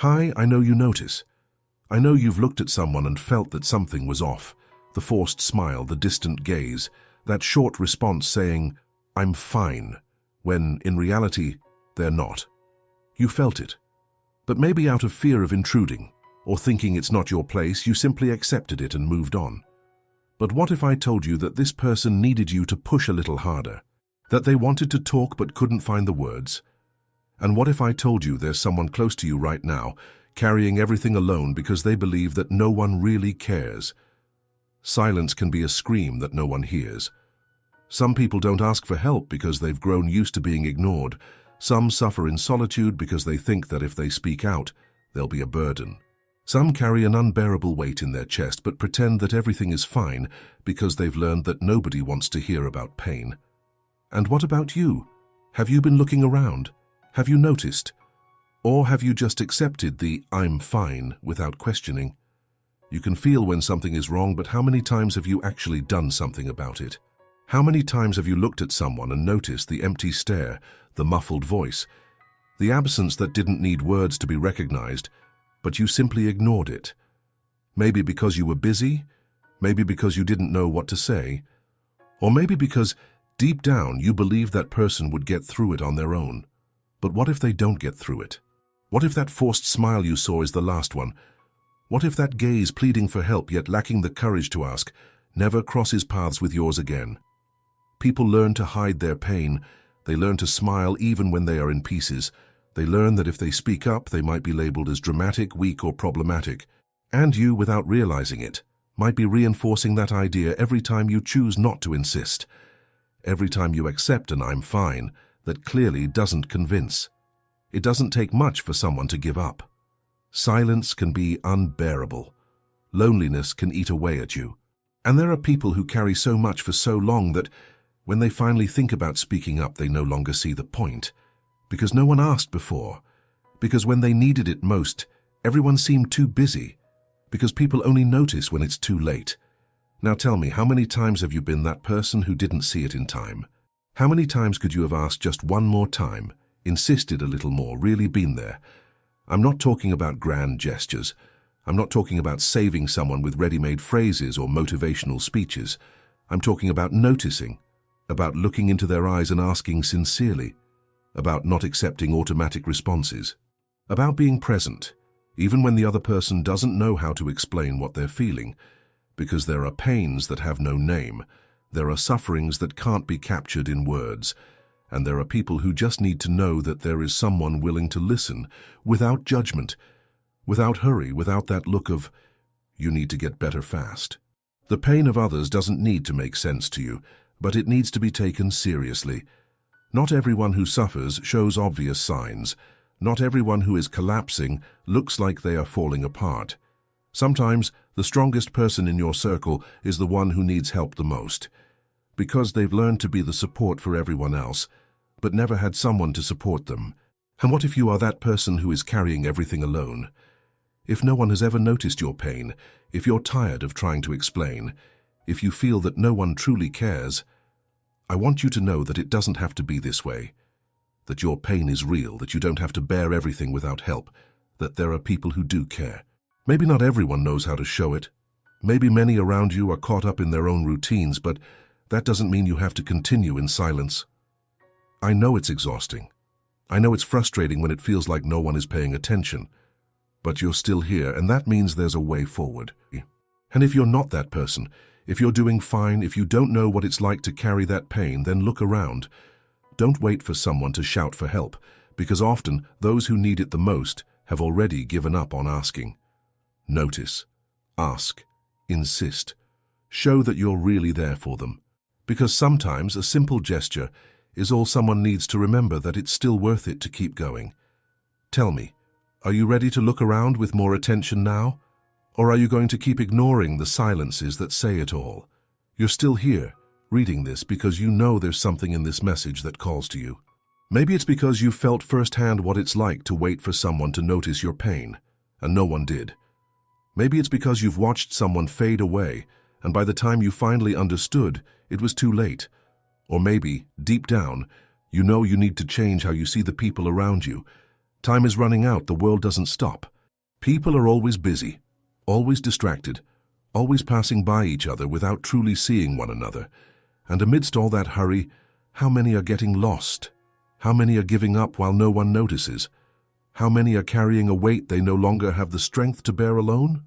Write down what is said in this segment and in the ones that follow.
Hi, I know you notice. I know you've looked at someone and felt that something was off. The forced smile, the distant gaze, that short response saying, "I'm fine," when, in reality, they're not. You felt it. But maybe out of fear of intruding, or thinking it's not your place, you simply accepted it and moved on. But what if I told you that this person needed you to push a little harder? That they wanted to talk but couldn't find the words? And what if I told you there's someone close to you right now, carrying everything alone because they believe that no one really cares? Silence can be a scream that no one hears. Some people don't ask for help because they've grown used to being ignored. Some suffer in solitude because they think that if they speak out, they'll be a burden. Some carry an unbearable weight in their chest but pretend that everything is fine because they've learned that nobody wants to hear about pain. And what about you? Have you been looking around? Have you noticed? Or have you just accepted the "I'm fine" without questioning? You can feel when something is wrong, but how many times have you actually done something about it? How many times have you looked at someone and noticed the empty stare, the muffled voice, the absence that didn't need words to be recognized, but you simply ignored it? Maybe because you were busy, maybe because you didn't know what to say, or maybe because deep down you believed that person would get through it on their own. But what if they don't get through it? What if that forced smile you saw is the last one? What if that gaze pleading for help yet lacking the courage to ask never crosses paths with yours again? People learn to hide their pain. They learn to smile even when they are in pieces. They learn that if they speak up, they might be labeled as dramatic, weak, or problematic. And you, without realizing it, might be reinforcing that idea every time you choose not to insist. Every time you accept an "I'm fine" that clearly doesn't convince. It doesn't take much for someone to give up. Silence can be unbearable. Loneliness can eat away at you. And there are people who carry so much for so long that when they finally think about speaking up, they no longer see the point. Because no one asked before. Because when they needed it most, everyone seemed too busy. Because people only notice when it's too late. Now tell me, how many times have you been that person who didn't see it in time? How many times could you have asked just one more time, insisted a little more, really been there? I'm not talking about grand gestures. I'm not talking about saving someone with ready-made phrases or motivational speeches. I'm talking about noticing, about looking into their eyes and asking sincerely, about not accepting automatic responses, about being present, even when the other person doesn't know how to explain what they're feeling, because there are pains that have no name. There are sufferings that can't be captured in words, and there are people who just need to know that there is someone willing to listen, without judgment, without hurry, without that look of, "You need to get better fast." The pain of others doesn't need to make sense to you, but it needs to be taken seriously. Not everyone who suffers shows obvious signs. Not everyone who is collapsing looks like they are falling apart. Sometimes the strongest person in your circle is the one who needs help the most, because they've learned to be the support for everyone else, but never had someone to support them. And what if you are that person who is carrying everything alone? If no one has ever noticed your pain, if you're tired of trying to explain, if you feel that no one truly cares, I want you to know that it doesn't have to be this way, that your pain is real, that you don't have to bear everything without help, that there are people who do care. Maybe not everyone knows how to show it. Maybe many around you are caught up in their own routines, but that doesn't mean you have to continue in silence. I know it's exhausting. I know it's frustrating when it feels like no one is paying attention. But you're still here, and that means there's a way forward. And if you're not that person, if you're doing fine, if you don't know what it's like to carry that pain, then look around. Don't wait for someone to shout for help, because often those who need it the most have already given up on asking. Notice, ask, insist. Show that you're really there for them. Because sometimes a simple gesture is all someone needs to remember that it's still worth it to keep going. Tell me, are you ready to look around with more attention now? Or are you going to keep ignoring the silences that say it all? You're still here, reading this because you know there's something in this message that calls to you. Maybe it's because you felt firsthand what it's like to wait for someone to notice your pain, and no one did. Maybe it's because you've watched someone fade away, and by the time you finally understood, it was too late. Or maybe, deep down, you know you need to change how you see the people around you, Time is running out, the world doesn't stop. People are always busy, always distracted, always passing by each other without truly seeing one another. And amidst all that hurry, how many are getting lost? How many are giving up while no one notices? How many are carrying a weight they no longer have the strength to bear alone?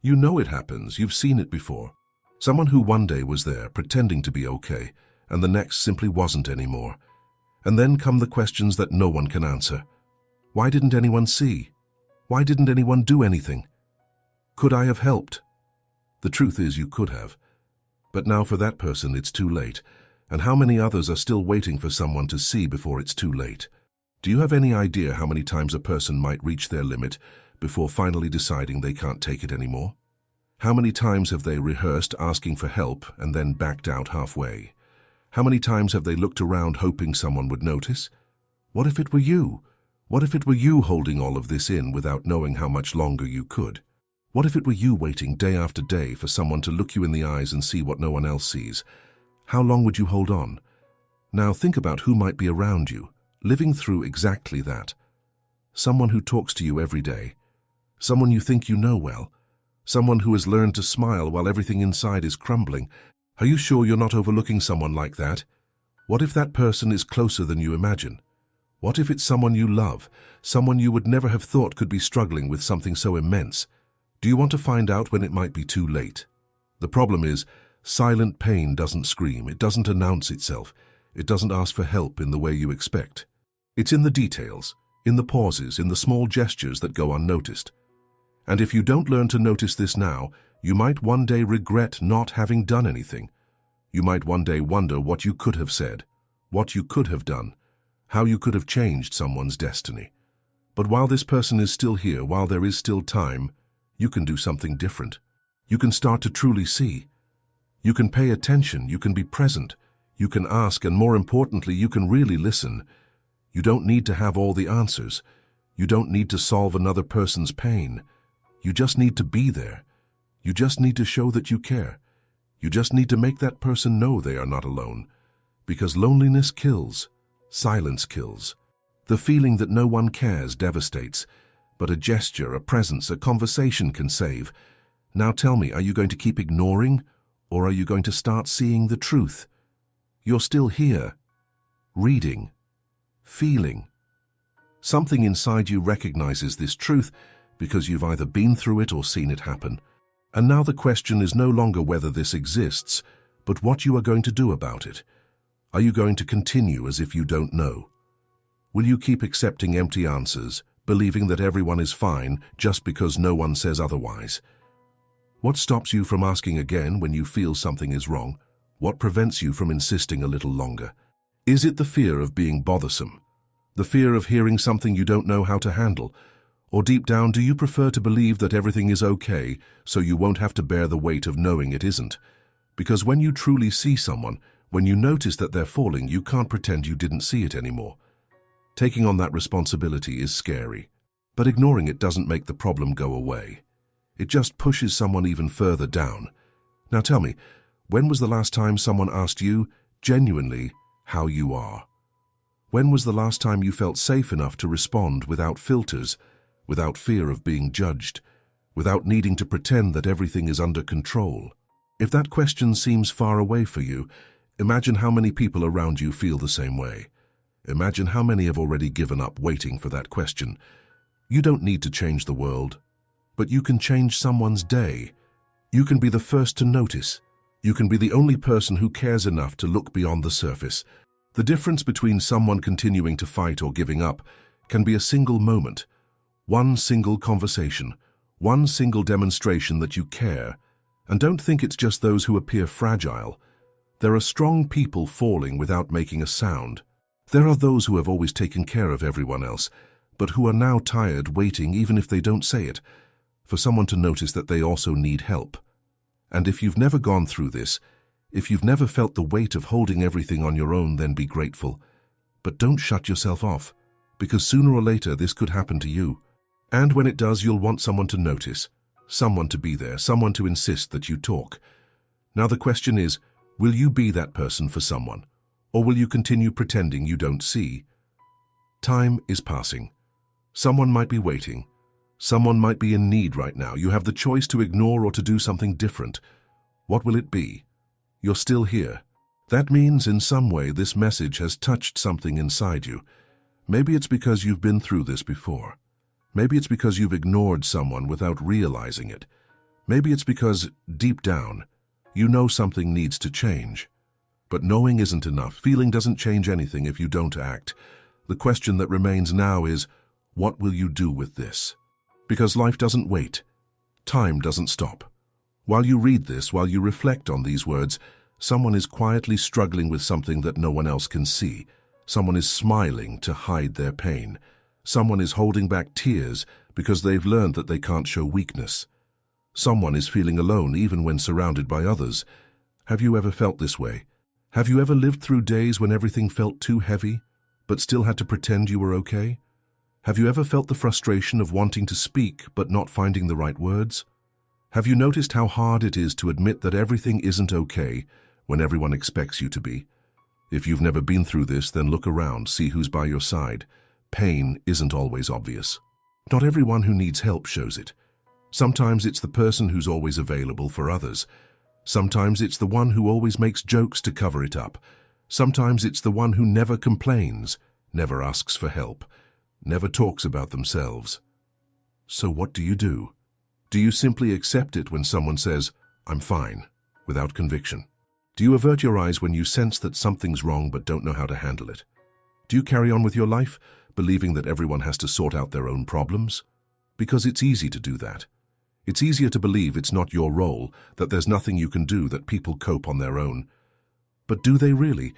You know it happens, you've seen it before. Someone who one day was there, pretending to be okay, and the next simply wasn't anymore. And then come the questions that no one can answer. Why didn't anyone see? Why didn't anyone do anything? Could I have helped? The truth is you could have. But now for that person it's too late. And how many others are still waiting for someone to see before it's too late? Do you have any idea how many times a person might reach their limit before finally deciding they can't take it anymore? How many times have they rehearsed asking for help and then backed out halfway? How many times have they looked around hoping someone would notice? What if it were you? What if it were you holding all of this in without knowing how much longer you could? What if it were you waiting day after day for someone to look you in the eyes and see what no one else sees? How long would you hold on? Now think about who might be around you, living through exactly that. Someone who talks to you every day. Someone you think you know well. Someone who has learned to smile while everything inside is crumbling. Are you sure you're not overlooking someone like that? What if that person is closer than you imagine? What if it's someone you love, someone you would never have thought could be struggling with something so immense? Do you want to find out when it might be too late? The problem is, silent pain doesn't scream, it doesn't announce itself, it doesn't ask for help in the way you expect. It's in the details, in the pauses, in the small gestures that go unnoticed. And if you don't learn to notice this now, you might one day regret not having done anything. You might one day wonder what you could have said, what you could have done, how you could have changed someone's destiny. But while this person is still here, while there is still time, you can do something different. You can start to truly see. You can pay attention, you can be present, you can ask, and more importantly, you can really listen. You don't need to have all the answers. You don't need to solve another person's pain. You just need to be there. You just need to show that you care. You just need to make that person know they are not alone. Because loneliness kills. Silence kills. The feeling that no one cares devastates. But a gesture, a presence, a conversation can save. Now tell me, are you going to keep ignoring, or are you going to start seeing the truth? You're still here. Reading. Feeling. Something inside you recognizes this truth because you've either been through it or seen it happen. And now the question is no longer whether this exists, but what you are going to do about it. Are you going to continue as if you don't know? Will you keep accepting empty answers, believing that everyone is fine just because no one says otherwise? What stops you from asking again when you feel something is wrong? What prevents you from insisting a little longer? Is it the fear of being bothersome? The fear of hearing something you don't know how to handle? Or deep down, do you prefer to believe that everything is okay so you won't have to bear the weight of knowing it isn't? Because when you truly see someone, when you notice that they're falling, you can't pretend you didn't see it anymore. Taking on that responsibility is scary, but ignoring it doesn't make the problem go away. It just pushes someone even further down. Now tell me, when was the last time someone asked you, genuinely, how you are? When was the last time you felt safe enough to respond without filters, without fear of being judged, without needing to pretend that everything is under control? If that question seems far away for you, imagine how many people around you feel the same way. Imagine how many have already given up waiting for that question. You don't need to change the world, but you can change someone's day. You can be the first to notice. You can be the only person who cares enough to look beyond the surface. The difference between someone continuing to fight or giving up can be a single moment, one single conversation, one single demonstration that you care. And don't think it's just those who appear fragile. There are strong people falling without making a sound. There are those who have always taken care of everyone else, but who are now tired waiting, even if they don't say it, for someone to notice that they also need help. And if you've never gone through this, if you've never felt the weight of holding everything on your own, then be grateful. But don't shut yourself off, because sooner or later this could happen to you. And when it does, you'll want someone to notice, someone to be there, someone to insist that you talk. Now the question is, will you be that person for someone, or will you continue pretending you don't see? Time is passing. Someone might be waiting. Someone might be in need right now. You have the choice to ignore or to do something different. What will it be? You're still here. That means in some way this message has touched something inside you. Maybe it's because you've been through this before. Maybe it's because you've ignored someone without realizing it. Maybe it's because, deep down, you know something needs to change. But knowing isn't enough. Feeling doesn't change anything if you don't act. The question that remains now is, what will you do with this? Because life doesn't wait. Time doesn't stop. While you read this, while you reflect on these words, someone is quietly struggling with something that no one else can see. Someone is smiling to hide their pain. Someone is holding back tears because they've learned that they can't show weakness. Someone is feeling alone even when surrounded by others. Have you ever felt this way? Have you ever lived through days when everything felt too heavy, but still had to pretend you were okay? Have you ever felt the frustration of wanting to speak but not finding the right words? Have you noticed how hard it is to admit that everything isn't okay when everyone expects you to be? If you've never been through this, then look around, see who's by your side. Pain isn't always obvious. Not everyone who needs help shows it. Sometimes it's the person who's always available for others. Sometimes it's the one who always makes jokes to cover it up. Sometimes it's the one who never complains, never asks for help, never talks about themselves. So what do you do? Do you simply accept it when someone says, "I'm fine," without conviction? Do you avert your eyes when you sense that something's wrong but don't know how to handle it? Do you carry on with your life, believing that everyone has to sort out their own problems? Because it's easy to do that. It's easier to believe it's not your role, that there's nothing you can do, that people cope on their own. But do they really?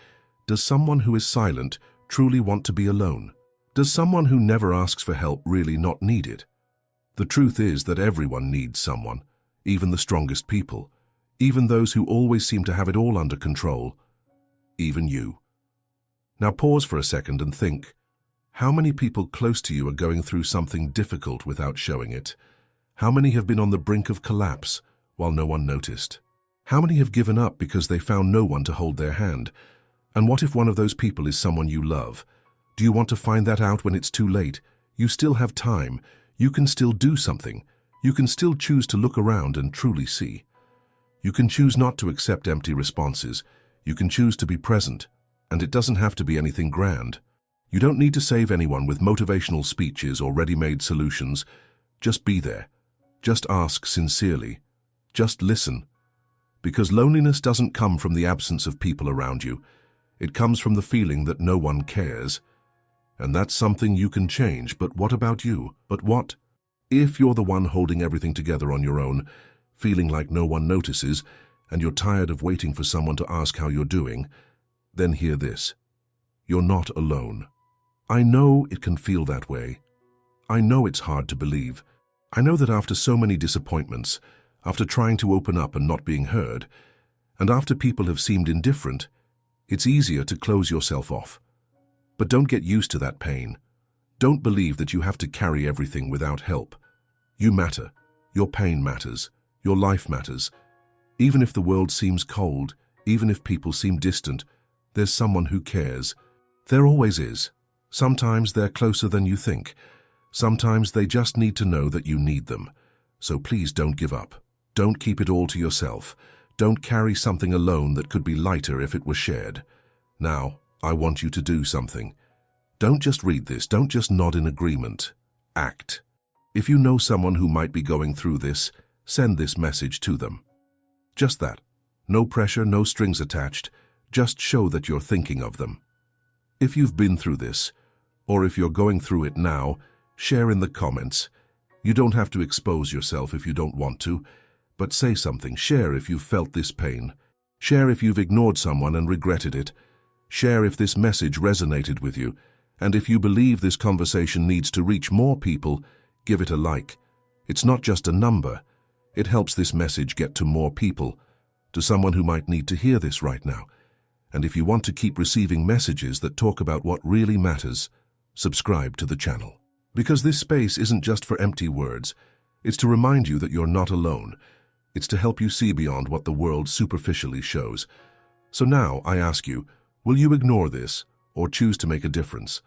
Does someone who is silent truly want to be alone? Does someone who never asks for help really not need it? The truth is that everyone needs someone, even the strongest people, even those who always seem to have it all under control, even you. Now pause for a second and think, how many people close to you are going through something difficult without showing it? How many have been on the brink of collapse while no one noticed? How many have given up because they found no one to hold their hand? And what if one of those people is someone you love? Do you want to find that out when it's too late? You still have time. You can still do something. You can still choose to look around and truly see. You can choose not to accept empty responses. You can choose to be present. And it doesn't have to be anything grand. You don't need to save anyone with motivational speeches or ready-made solutions. Just be there. Just ask sincerely. Just listen. Because loneliness doesn't come from the absence of people around you. It comes from the feeling that no one cares. And that's something you can change. But what about you? But what if you're the one holding everything together on your own, feeling like no one notices, and you're tired of waiting for someone to ask how you're doing? Then hear this. You're not alone. I know it can feel that way. I know it's hard to believe. I know that after so many disappointments, after trying to open up and not being heard, and after people have seemed indifferent, it's easier to close yourself off. But don't get used to that pain. Don't believe that you have to carry everything without help. You matter. Your pain matters. Your life matters. Even if the world seems cold, even if people seem distant, there's someone who cares. There always is. Sometimes they're closer than you think. Sometimes they just need to know that you need them. So please don't give up. Don't keep it all to yourself. Don't carry something alone that could be lighter if it were shared. Now, I want you to do something. Don't just read this. Don't just nod in agreement. Act. If you know someone who might be going through this, send this message to them. Just that. No pressure, no strings attached. Just show that you're thinking of them. If you've been through this, or if you're going through it now, share in the comments. You don't have to expose yourself if you don't want to, but say something. Share if you've felt this pain. Share if you've ignored someone and regretted it. Share if this message resonated with you. And if you believe this conversation needs to reach more people, give it a like. It's not just a number. It helps this message get to more people, to someone who might need to hear this right now. And if you want to keep receiving messages that talk about what really matters, subscribe to the channel. Because this space isn't just for empty words. It's to remind you that you're not alone. It's to help you see beyond what the world superficially shows. So now I ask you, will you ignore this or choose to make a difference?